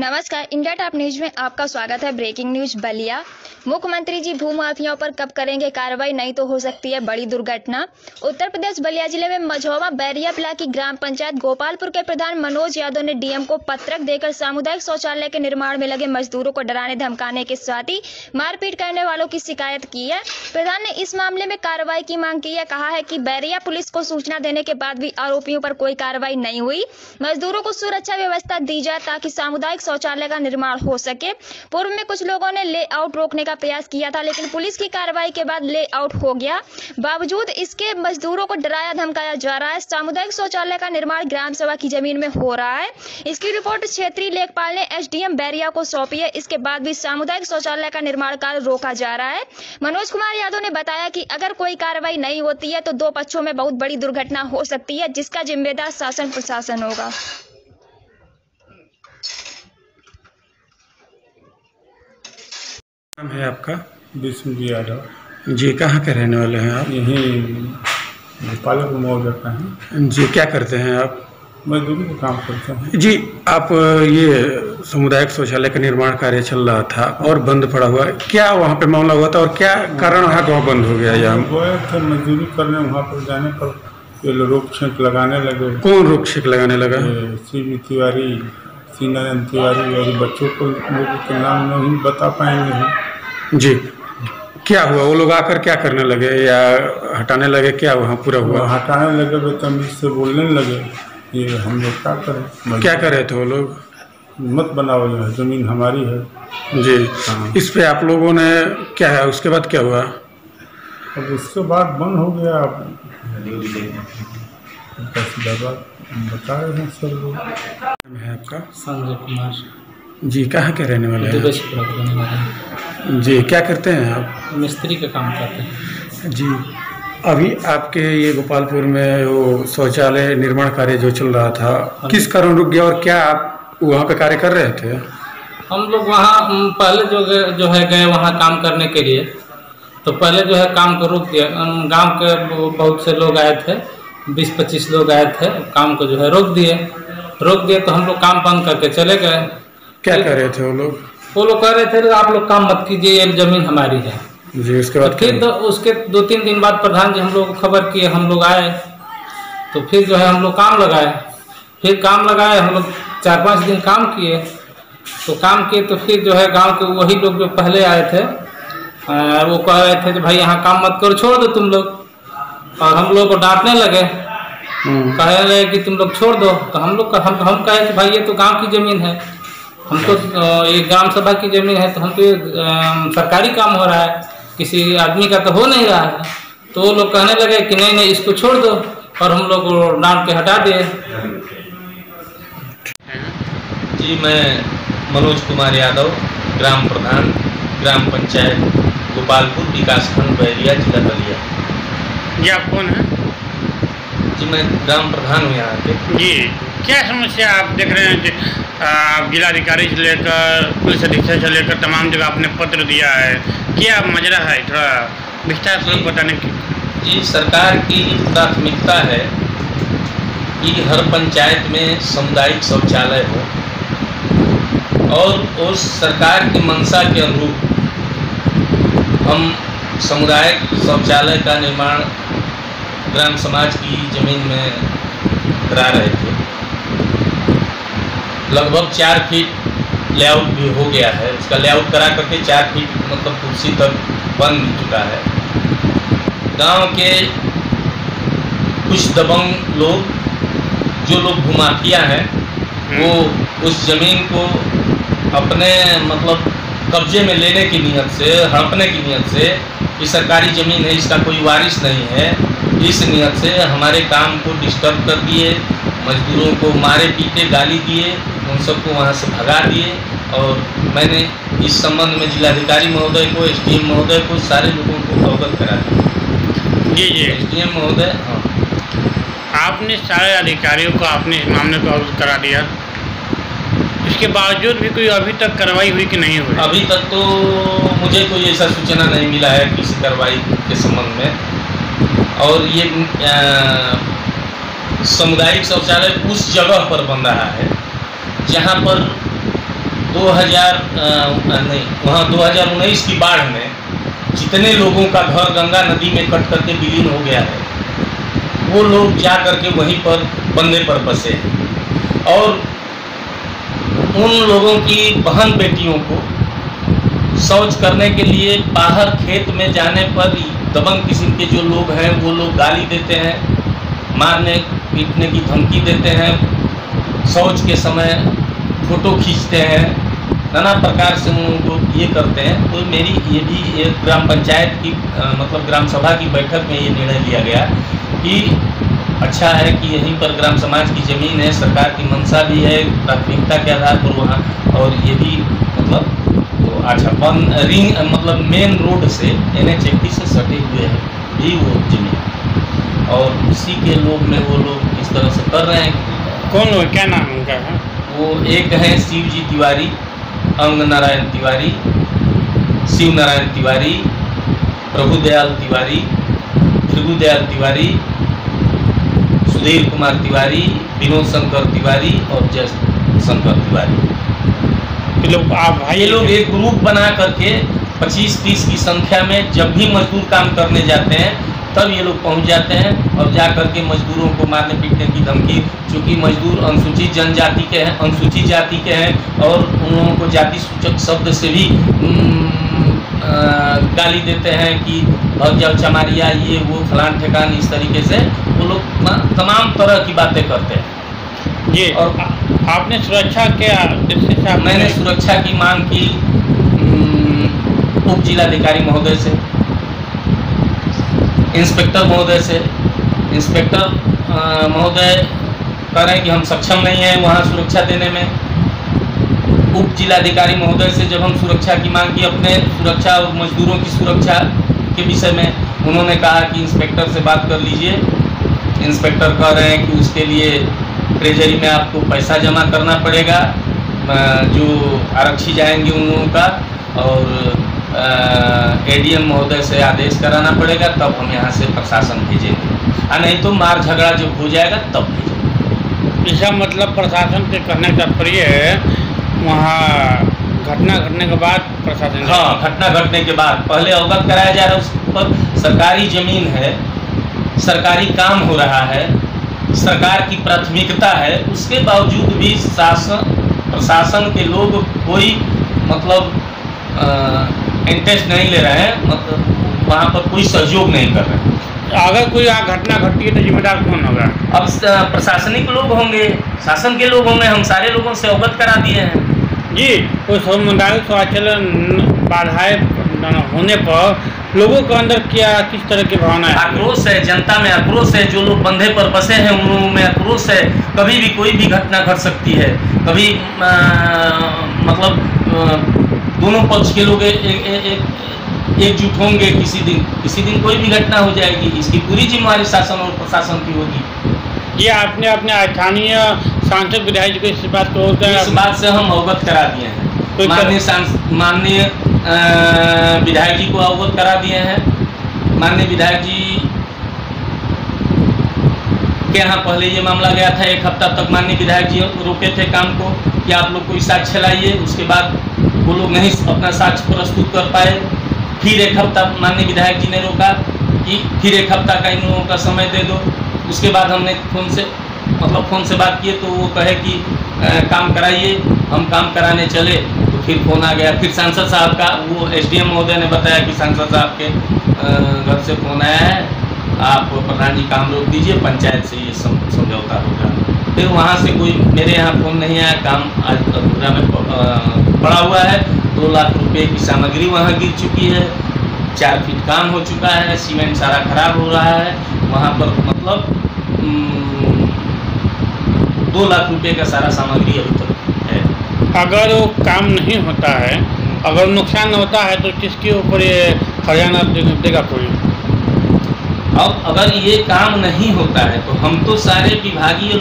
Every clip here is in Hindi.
नमस्कार, इंडिया टॉप न्यूज में आपका स्वागत है। Breaking news Ballia. मुख्यमंत्री जी भूमाफियाओं पर कब करेंगे कार्रवाई, नहीं तो हो सकती है बड़ी दुर्घटना। उत्तर प्रदेश बलिया जिले में मझौवा बैरिया पिला की ग्राम पंचायत गोपालपुर के प्रधान मनोज यादव ने डीएम को पत्रक देकर सामुदायिक शौचालय के निर्माण में लगे मजदूरों को डराने धमकाने के साथ ही मारपीट करने वालों की शिकायत की है। प्रधान ने इस मामले में कार्रवाई की मांग की है। कहा है कि बैरिया पुलिस को सूचना देने के बाद भी आरोपियों पर कोई कार्रवाई नहीं हुई। मजदूरों को सुरक्षा व्यवस्था दी जाए ताकि सामुदायिक शौचालय का निर्माण हो सके। पूर्व में कुछ लोगों ने लेआउट रोकने का प्रयास किया था, लेकिन पुलिस की कार्रवाई के बाद लेआउट हो गया। बावजूद इसके मजदूरों को डराया धमकाया जा रहा है। सामुदायिक शौचालय का निर्माण ग्राम सभा की जमीन में हो रहा है। इसकी रिपोर्ट क्षेत्रीय लेखपाल ने एसडीएम बैरिया को सौंपी है। इसके बाद भी सामुदायिक शौचालय का निर्माण कार्य रोका जा रहा है। मनोज कुमार यादव ने बताया कि अगर कोई कार्रवाई नहीं होती है तो दो पक्षों में बहुत बड़ी दुर्घटना हो सकती है, जिसका जिम्मेदार शासन प्रशासन होगा। नाम है आपका? विष्णु यादव। जी, कहाँ के रहने वाले हैं आप? यहीं गोपालपुर मोड़ जाता है। जी, क्या करते हैं आप? मजदूरी का काम करते हैं। जी, आप ये सामुदायिक शौचालय का निर्माण कार्य चल रहा था और बंद पड़ा हुआ, क्या वहाँ पे मामला हुआ था और क्या कारण है वहाँ बंद हो गया? या गए थे मजदूरी करने, वहाँ पर जाने पर ये लोग रोक छेक लगाने लगे। कौन रोक छेक लगाने लगा? सीबी तिवारी, सीनारायण तिवारी और बच्चों को लोगों के नाम नहीं बता पाएंगे हम। जी, क्या हुआ? वो लोग आकर क्या करने लगे या हटाने लगे? क्या वहाँ पूरा हुआ? हटाने लगे, बदतमीज से बोलने लगे। ये हम लोग क्या करें? क्या कर रहे थे वो लोग? मत बनाओ, यह जमीन हमारी है। जी, हाँ। इस पे आप लोगों ने क्या है, उसके बाद क्या हुआ? अब उसके बाद बंद हो गया। बता रहे हैं सब लोग। नाम है आपका? संजय कुमार। जी, कहाँ के रहने वाले हैं? रहने वाले हैं। जी, क्या करते हैं आप? मिस्त्री का काम करते हैं। जी, अभी आपके ये गोपालपुर में वो शौचालय निर्माण कार्य जो चल रहा था, किस कारण रुक गया और क्या आप वहाँ पे कार्य कर रहे थे? हम लोग वहाँ पहले जो है गए वहाँ काम करने के लिए, तो पहले जो है काम को रोक दिया। गांव के बहुत से लोग आए थे, 20-25 लोग आए थे, काम को जो है रोक दिए तो हम लोग काम बंद करके चले गए। क्या कर रहे थे वो लोग? वो लोग कह रहे थे आप लोग काम मत कीजिए, ये जमीन हमारी है। जी, उसके बाद फिर उसके 2-3 दिन बाद प्रधान जी हम लोग को खबर किए, हम लोग आए तो फिर जो है हम लोग काम लगाए। हम लोग 4-5 दिन काम किए तो फिर जो है गांव के वही लोग जो पहले आए थे वो कह रहे थे कि भाई यहाँ काम मत करो, छोड़ दो तुम लोग। और हम लोग को डांटने लगे, कह रहे कि तुम लोग छोड़ दो। तो हम कहे कि भाई ये तो गांव की जमीन है, हमको ये ग्राम सभा की जमीन है, तो हम तो सरकारी काम हो रहा है, किसी आदमी का तो हो नहीं रहा है। तो वो लोग कहने लगे कि नहीं इसको छोड़ दो, और हम लोग को डांट के हटा दिए। जी, मैं मनोज कुमार यादव, ग्राम प्रधान, ग्राम पंचायत गोपालपुर, विकासखंड बैरिया, जिला बलिया। जी, आप कौन है? जी, मैं ग्राम प्रधान हूँ यहाँ के। जी, क्या समस्या आप देख रहे हैं? जिलाधिकारी से लेकर पुलिस अधीक्षक से लेकर तमाम जगह आपने पत्र दिया है, क्या मजरा है? थोड़ा विस्तार से बताने की। जी, सरकार की प्राथमिकता है कि हर पंचायत में सामुदायिक शौचालय हो, और उस सरकार की मंशा के अनुरूप हम सामुदायिक शौचालय का निर्माण ग्राम समाज की जमीन में करा रहे थे। लगभग 4 फीट लेआउट भी हो गया है। उसका लेआउट करा करके 4 फीट मतलब कुर्सी तक बन भी चुका है। गांव के कुछ दबंग लोग, जो लोग भूमाफिया हैं, वो उस ज़मीन को अपने मतलब कब्जे में लेने की नीयत से, हड़पने की नीयत से, कि सरकारी ज़मीन है, इसका कोई वारिस नहीं है, इस नीयत से हमारे काम को डिस्टर्ब कर दिए। मजदूरों को मारे पीटे, गाली दिए, उन सबको वहाँ से भगा दिए। और मैंने इस संबंध में जिलाधिकारी महोदय को, एसडीएम महोदय को, सारे लोगों को अवगत करा दिया। जी, एसडीएम महोदय, हाँ, आपने सारे अधिकारियों को आपने इस मामले को अवगत करा दिया, इसके बावजूद भी कोई अभी तक कार्रवाई हुई कि नहीं हुई? अभी तक तो मुझे कोई ऐसा सूचना नहीं मिला है किसी कार्रवाई के संबंध में। और ये सामुदायिक शौचालय उस जगह पर बन रहा है जहाँ पर 2019 की बाढ़ में जितने लोगों का घर गंगा नदी में कट करके विलीन हो गया है, वो लोग जा करके वहीं पर बंदे पर बसे हैं। और उन लोगों की बहन बेटियों को शौच करने के लिए बाहर खेत में जाने पर दबंग किस्म के जो लोग हैं वो लोग गाली देते हैं, मारने पीटने की धमकी देते हैं, शौच के समय फोटो खींचते हैं, नाना प्रकार से उनको ये करते हैं। तो मेरी ये भी एक ग्राम पंचायत की मतलब ग्राम सभा की बैठक में ये निर्णय लिया गया कि अच्छा है कि यहीं पर ग्राम समाज की ज़मीन है, सरकार की मंशा भी है प्राथमिकता के आधार पर वहाँ, और ये भी मतलब तो अच्छा रिंग मतलब मेन रोड से NH-80 से सटे हुए हैं भी वो ज़मीन, और उसी के लोग में वो लोग इस तरह से कर रहे हैं। कौन लोग, क्या नाम उनका है? वो एक है शिवजी तिवारी, अंग नारायण तिवारी, शिव नारायण तिवारी, प्रभुदयाल तिवारी, भृगुदयाल तिवारी, सुधीर कुमार तिवारी, विनोद शंकर तिवारी और जय शंकर तिवारी। ये लोग एक ग्रुप बना करके 25-30 की संख्या में जब भी मजदूर काम करने जाते हैं तब ये लोग पहुंच जाते हैं और जा करके मजदूरों को मारने पीटने की धमकी, चूँकि मजदूर अनुसूचित जनजाति के हैं, अनुसूचित जाति के हैं, और उन लोगों को जाति सूचक शब्द से भी गाली देते हैं कि भाग जाओ चमारिया, ये वो फलान ठेकान, इस तरीके से वो लोग तमाम तरह की बातें करते हैं। जी, और आपने सुरक्षा के दृष्टि से मैंने सुरक्षा की मांग की उप जिलाधिकारी महोदय से, इंस्पेक्टर महोदय से। इंस्पेक्टर महोदय कह रहे हैं कि हम सक्षम नहीं हैं वहाँ सुरक्षा देने में। उप जिलाधिकारी महोदय से जब हम सुरक्षा की मांग की, अपने सुरक्षा और मजदूरों की सुरक्षा के विषय में, उन्होंने कहा कि इंस्पेक्टर से बात कर लीजिए। इंस्पेक्टर कह रहे हैं कि उसके लिए ट्रेजरी में आपको पैसा जमा करना पड़ेगा, जो आरक्षी जाएंगे उन लोगों का, और ADM महोदय से आदेश कराना पड़ेगा, तब हम यहाँ से प्रशासन भेजेंगे, और नहीं तो मार झगड़ा जब हो जाएगा तब भेजेंगे। इसका मतलब प्रशासन से कहने का तात्पर्य है वहाँ घटना घटने के बाद प्रशासन, हाँ, घटना घटने के बाद पहले अवगत कराया जा रहा है। उस पर सरकारी ज़मीन है, सरकारी काम हो रहा है, सरकार की प्राथमिकता है, उसके बावजूद भी प्रशासन के लोग कोई मतलब इंटरेस्ट नहीं ले रहे हैं, मतलब वहाँ पर कोई सहयोग नहीं कर रहे हैं। अगर कोई घटना घटती है तो जिम्मेदार कौन होगा? अब प्रशासनिक लोग होंगे, शासन के लोग होंगे। हम सारे लोगों से अवगत करा दिए हैं। जी, उस सामुदायिक शौचालय बाधाएं होने पर लोगों के अंदर क्या किस तरह की भावना है? आक्रोश है, जनता में आक्रोश है। जो लोग बंधे पर बसे हैं उन लोगों में आक्रोश है। कभी भी कोई भी घटना घट सकती है, कभी मतलब दोनों पक्ष के लोग एकजुट होंगे, किसी दिन कोई भी घटना हो जाएगी। इसकी पूरी जिम्मेवारी शासन और प्रशासन की होगी। ये आपने अपने स्थानीय सांसद विधायक को इस बात को इस बात से हम अवगत करा दिए हैं। माननीय विधायक जी को अवगत करा दिए हैं। माननीय विधायक जी के यहाँ पहले ये मामला गया था, 1 हफ्ता तक माननीय विधायक जी रोके थे काम को कि आप लोग कोई साक्ष्य लाइए। उसके बाद वो लोग नहीं अपना साक्ष्य प्रस्तुत कर पाए। फिर 1 हफ्ता माननीय विधायक जी ने रोका कि फिर 1 हफ्ता का इन लोगों का समय दे दो। उसके बाद हमने फ़ोन से बात किए तो वो कहे कि काम कराइए। हम काम कराने चले तो फिर फ़ोन आ गया। फिर सांसद साहब का, वो SDM महोदय ने बताया कि सांसद साहब के घर से फ़ोन आया है, आप प्रधान जी काम रोक दीजिए, पंचायत से ये समझौता होगा। फिर वहाँ से कोई मेरे यहाँ फ़ोन नहीं आया। काम आज अधूरा में पड़ा हुआ है। 2 लाख रुपए की सामग्री वहाँ गिर चुकी है। 4 फीट काम हो चुका है। सीमेंट सारा खराब हो रहा है वहाँ पर। मतलब 2 लाख रुपए का सारा सामग्री अभी तक है। अगर वो काम नहीं होता है, अगर नुकसान होता है तो किसके ऊपर ये हरियाणा देगा कोई? अब अगर ये काम नहीं होता है तो हम तो सारे विभागीय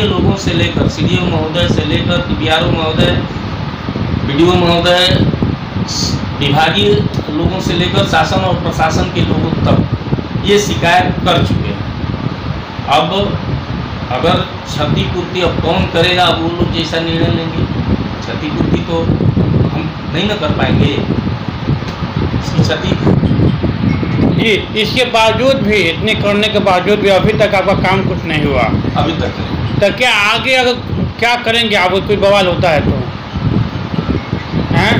लोगों से लेकर CDO महोदय से लेकर BRO महोदय, BDO महोदय, विभागीय लोगों से लेकर शासन और प्रशासन के लोगों तक ये शिकायत कर चुके हैं। अब अगर क्षतिपूर्ति अब कौन करेगा, वो लोग जैसा निर्णय लेंगे। क्षतिपूर्ति तो हम नहीं न कर पाएंगे, इसकी क्षति। जी, इसके बावजूद भी, इतने करने के बावजूद भी अभी तक आपका काम कुछ नहीं हुआ? अभी तक नहीं। तो क्या आगे अगर क्या करेंगे आप, कोई बवाल होता है तो? हैं?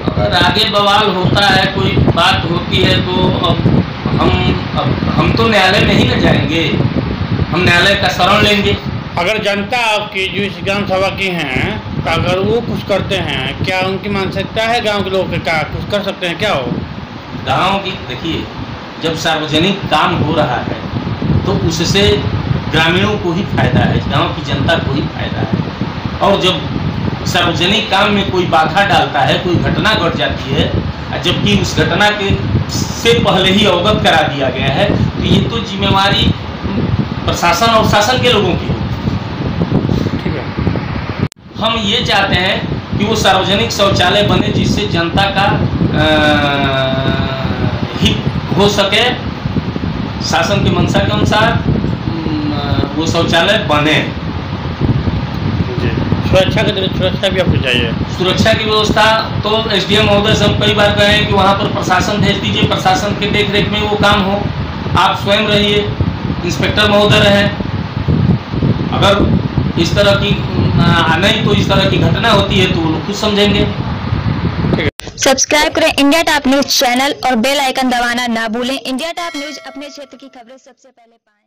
अगर आगे बवाल होता है, कोई बात होती है तो अब हम तो न्यायालय में ही न जाएंगे, हम न्यायालय का शरण लेंगे। अगर जनता आपकी जो इस ग्राम सभा की हैं, तो अगर वो कुछ करते हैं, क्या उनकी मानसिकता है गांव के लोग क्या कुछ कर सकते हैं क्या? हो गांव की देखिए, जब सार्वजनिक काम हो रहा है तो उससे ग्रामीणों को ही फायदा है, गांव की जनता को ही फायदा है। और जब सार्वजनिक काम में कोई बाधा डालता है, कोई घटना घट जाती है, जबकि उस घटना के से पहले ही अवगत करा दिया गया है, तो ये तो जिम्मेवारी प्रशासन और शासन के लोगों की है। ठीक है, हम ये चाहते हैं कि वो सार्वजनिक शौचालय बने जिससे जनता का हित हो सके, शासन की मंशा के अनुसार वो शौचालय बने। सुरक्षा की सुरक्षा भी आपको चाहिए। सुरक्षा की व्यवस्था तो एसडीएम महोदय से हम कई बार कहे हैं कि वहाँ पर प्रशासन भेज दीजिए, प्रशासन के देख रेख में वो काम हो, आप स्वयं रहिए, इंस्पेक्टर महोदय रहें। अगर इस तरह की नहीं तो इस तरह की घटना होती है तो वो लोग खुद समझेंगे। सब्सक्राइब करें इंडिया टॉप न्यूज चैनल और बेल आइकन दबाना ना भूलें। इंडिया टॉप न्यूज अपने क्षेत्र की खबरें सबसे पहले पाएं।